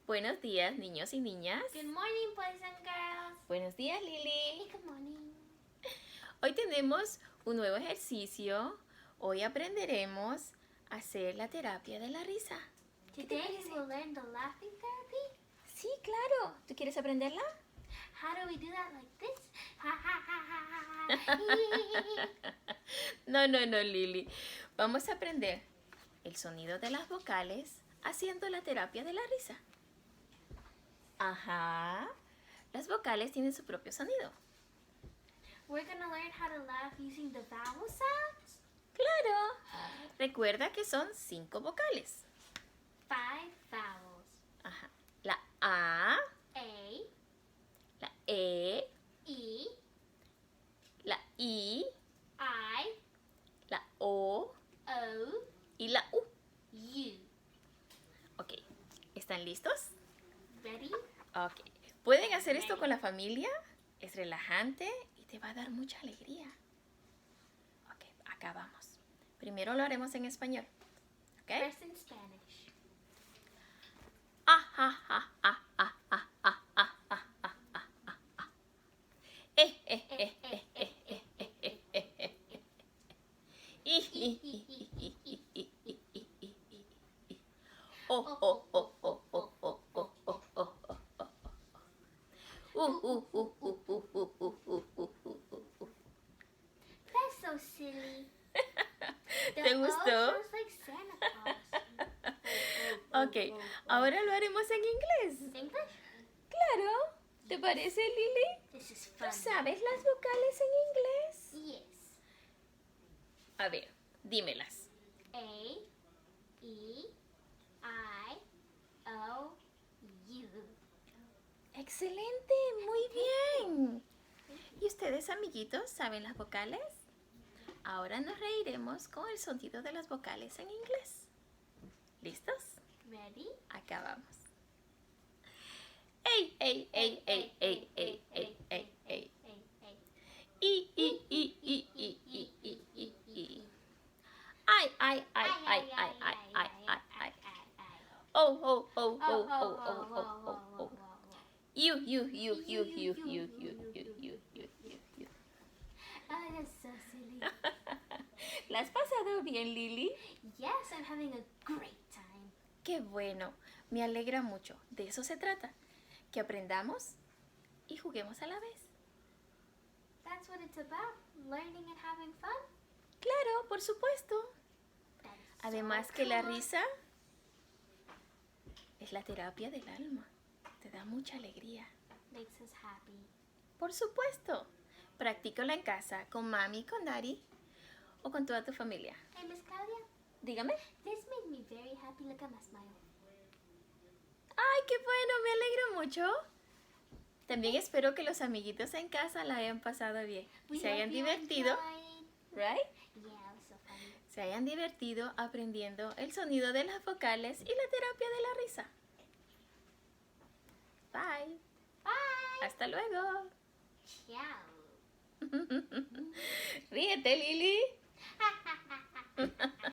Buenos días, niños y niñas. Good morning, boys and girls. Buenos días, Lili. Hey, good morning. Hoy tenemos un nuevo ejercicio. Hoy aprenderemos a hacer la terapia de la risa. Today we will learn the laughing therapy. Sí, claro. ¿Tú quieres aprenderla? How do we do that like this? Ha ha ha ha ha. No, Lili. Vamos a aprender el sonido de las vocales haciendo la terapia de la risa. Ajá. Las vocales tienen su propio sonido. We're going to learn how to laugh using the vowel sounds. Claro. Recuerda que son 5 vocales. 5 vowels. Ajá. La A, A, la E, E, la I, I, la O O, y la U. U. Ok. ¿Están listos? Ready? Ok. ¿Pueden hacer esto con la familia? Es relajante y te va a dar mucha alegría. Ok, acá vamos. Primero lo haremos en español. Ok. First in Spanish. Ah, ah, ah, ah, ah, ah, ah, ah, ah, ah, ah, ah, ah. Eh, eh, eh, eh, eh, eh, eh, eh, eh, eh. I, i, i, i, i, i, i, i, i, i, i. Oh, oh, oh, oh, oh, oh, oh, oh, oh, oh. That's so silly. The ¿Te O gustó? sounds like Santa Claus. Ok, ahora lo haremos en inglés. English? Claro. ¿Te parece, Lili? This is ¿Tú fun. sabes las vocales en inglés? Yes. A ver, dímelas. A, E, I, O, U. Excelente, muy bien. ¿Y ustedes, amiguitos, saben las vocales? Ahora nos reiremos con el sonido de las vocales en inglés. ¿Listos? Ready? Acá vamos. Ey, ey, ey, ey, ey, ey, ey, ey, ey. I, I, I, I, I, I, I, I, I. Ay, ay, ay, ay, ay, ay, ay, ay, ay. Oh, oh, oh, oh, oh, oh, oh, oh, oh. You. Oh, that's so silly. ¿La has pasado bien, Lili? Yes, I'm having a great time. Qué bueno, me alegra mucho. De eso se trata, que aprendamos y juguemos a la vez. That's what it's about, learning and having fun. Claro, por supuesto. That is Además so que la cool. risa es la terapia del alma. Te da mucha alegría. Makes us happy. Por supuesto. Practícalo en casa con mami, con daddy o con toda tu familia. Hey, Miss Claudia, Dígame. this made me very happy. Look at my smile. ¡Ay, qué bueno! Me alegro mucho. También espero que los amiguitos en casa la hayan pasado bien. We Se hayan hope you divertido, enjoyed. ¿right? Yeah, it was so funny. Se hayan divertido aprendiendo el sonido de las vocales y la terapia de la risa. Bye. Bye. Hasta luego. Ciao. Ríete, Lili.